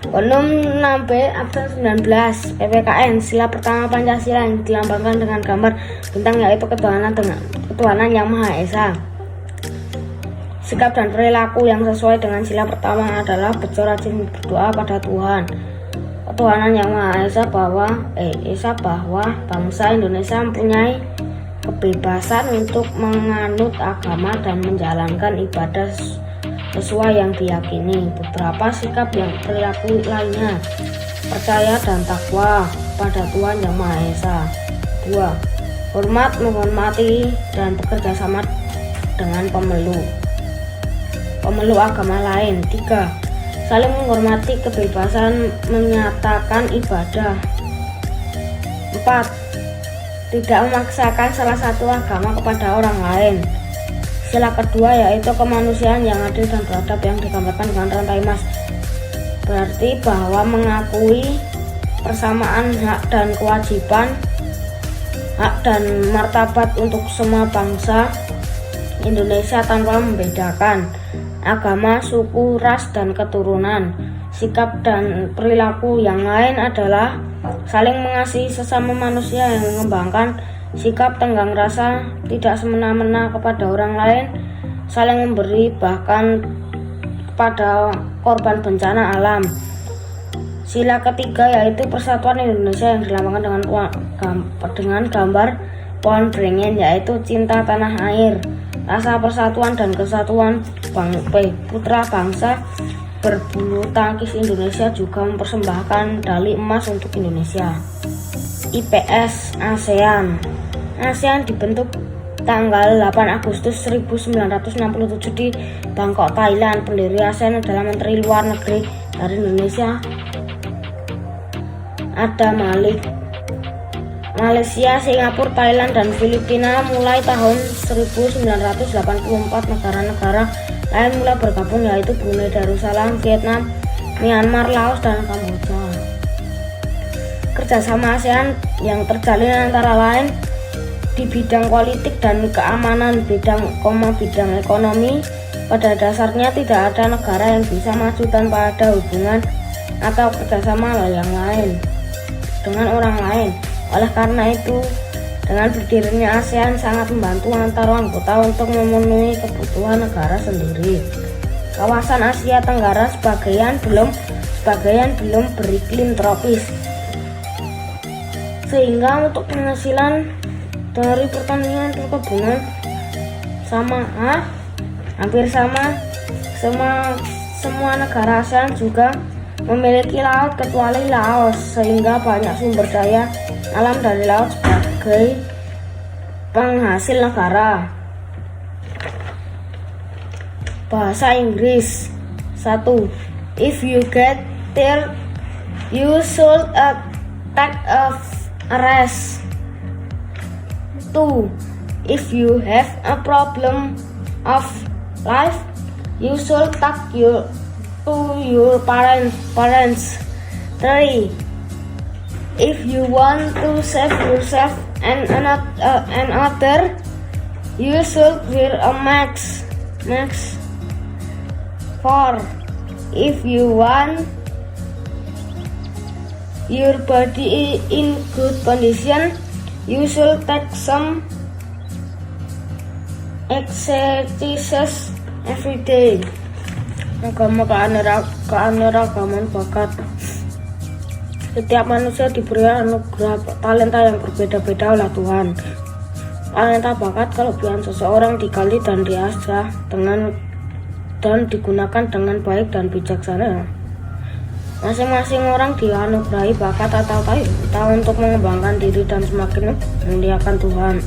Volume 6B absen 19 PPKN. Sila pertama Pancasila yang dilambangkan dengan gambar bintang, yaitu ketuhanan yang Maha Esa. Sikap dan perilaku yang sesuai dengan sila pertama adalah rajin berdoa pada Tuhan, ketuhanan yang Maha Esa, bahwa bangsa Indonesia mempunyai kebebasan untuk menganut agama dan menjalankan ibadah sesuai yang diyakini. Beberapa sikap yang perilaku lainnya: percaya dan takwa pada Tuhan yang Maha Esa. 2. Hormat, menghormati dan bekerja sama dengan pemeluk agama lain. 3. Saling menghormati kebebasan menyatakan ibadah. 4. Tidak memaksakan salah satu agama kepada orang lain. Sila kedua yaitu kemanusiaan yang adil dan beradab yang digambarkan dengan rantai emas, berarti bahwa mengakui persamaan hak dan kewajiban, hak dan martabat untuk semua bangsa Indonesia tanpa membedakan agama, suku, ras, dan keturunan. Sikap dan perilaku yang lain adalah saling mengasihi sesama manusia yang mengembangkan sikap tenggang rasa, tidak semena-mena kepada orang lain, saling memberi bahkan kepada korban bencana alam. Sila ketiga yaitu persatuan Indonesia yang dilambangkan dengan gambar pohon beringin, yaitu cinta tanah air, rasa persatuan dan kesatuan putra bangsa berbulu tangkis Indonesia juga mempersembahkan medali emas untuk Indonesia. IPS ASEAN. ASEAN dibentuk tanggal 8 Agustus 1967 di Bangkok, Thailand. Pendiri ASEAN adalah Menteri Luar Negeri dari Indonesia, ada Malaysia, Singapura, Thailand, dan Filipina. Mulai tahun 1984 negara-negara lain mulai bergabung, yaitu Brunei Darussalam, Vietnam, Myanmar, Laos, dan Kamboja. Kerjasama ASEAN yang terjalin antara lain di bidang politik dan keamanan, bidang ekonomi. Pada dasarnya tidak ada negara yang bisa maju tanpa ada hubungan atau kerjasama yang lain dengan orang lain. Oleh karena itu, dengan berdirinya ASEAN sangat membantu antara anggota untuk memenuhi kebutuhan negara sendiri. Kawasan Asia Tenggara sebagian belum beriklim tropis, sehingga untuk penghasilan dari pertanian perkebunan hampir sama. Semua negara ASEAN juga memiliki laut kecuali Laos, sehingga banyak sumber daya alam dari laut sebagai penghasil negara. Bahasa Inggris. 1. If you get tired, you should take a rest. 2. If you have a problem of life, you should talk to your parents. 3. If you want to save yourself and another, you should wear a mask. 4. If you want your body in good condition, you should take some exercises every day. Agama keanekaragaman bakat. Setiap manusia diberi anugerah talenta yang berbeda-beda oleh Tuhan. Talenta bakat kelebihan seseorang digali dan diasah dan digunakan dengan baik dan bijaksana. Masing-masing orang dianugerahi bakat atau talenta untuk mengembangkan diri dan semakin memuliakan Tuhan.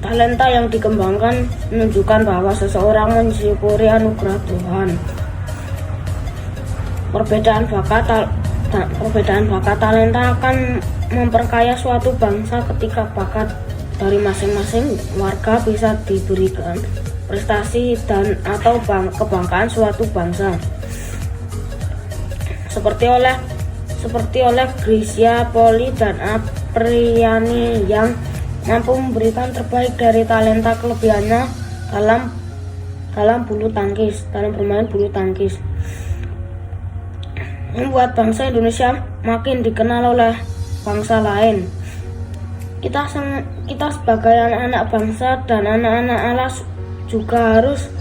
Talenta yang dikembangkan menunjukkan bahwa seseorang mensyukuri anugerah Tuhan. Perbedaan bakat talenta akan memperkaya suatu bangsa ketika bakat dari masing-masing warga bisa diberikan prestasi dan atau kebanggaan suatu bangsa. Seperti oleh Gracia Poli dan Apriani yang mampu memberikan terbaik dari talenta kelebihannya dalam bermain bulu tangkis. membuat bangsa Indonesia makin dikenal oleh bangsa lain. Kita sebagai anak-anak bangsa dan anak-anak Allah juga harus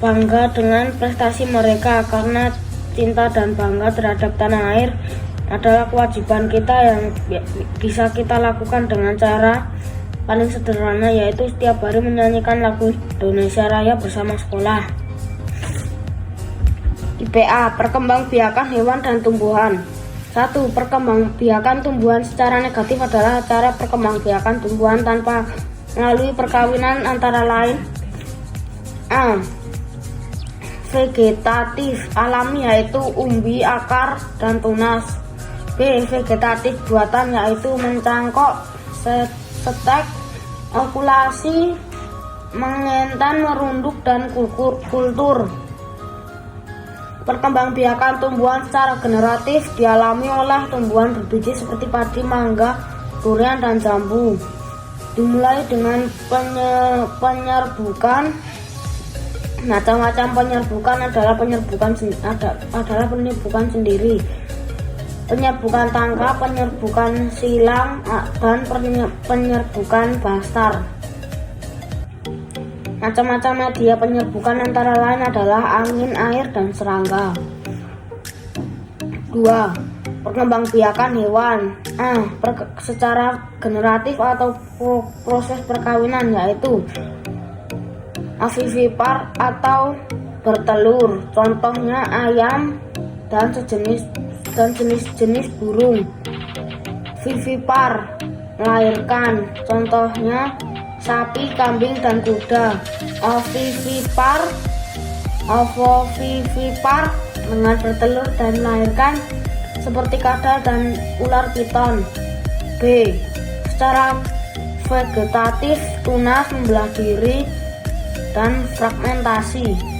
bangga dengan prestasi mereka, karena cinta dan bangga terhadap tanah air adalah kewajiban kita yang bisa kita lakukan dengan cara paling sederhana, yaitu setiap hari menyanyikan lagu Indonesia Raya bersama sekolah. IPA, perkembangbiakan hewan dan tumbuhan. 1. Perkembangbiakan tumbuhan secara negatif adalah cara perkembangbiakan tumbuhan tanpa melalui perkawinan antara lain A. Vegetatif alami, yaitu umbi, akar, dan tunas. B. Vegetatif buatan, yaitu mencangkok, setek, okulasi, mengentan, merunduk, dan kultur. Perkembangbiakan tumbuhan secara generatif dialami oleh tumbuhan berbiji seperti padi, mangga, durian, dan jambu. Dimulai dengan penyerbukan. Macam-macam penyerbukan adalah penyerbukan sendiri, penyerbukan tangkap, penyerbukan silang, dan penyerbukan bastar. Macam-macam media penyerbukan antara lain adalah angin, air, dan serangga. 2. Perkembangbiakan hewan. Secara generatif atau proses perkawinan, yaitu avivipar atau bertelur. Contohnya ayam dan jenis-jenis burung. Vivipar, melahirkan. Contohnya sapi, kambing, dan kuda. Ovovivipar dengan bertelur dan melahirkan seperti kadal dan ular piton. B. Secara vegetatif, tunas, membelah diri, dan fragmentasi.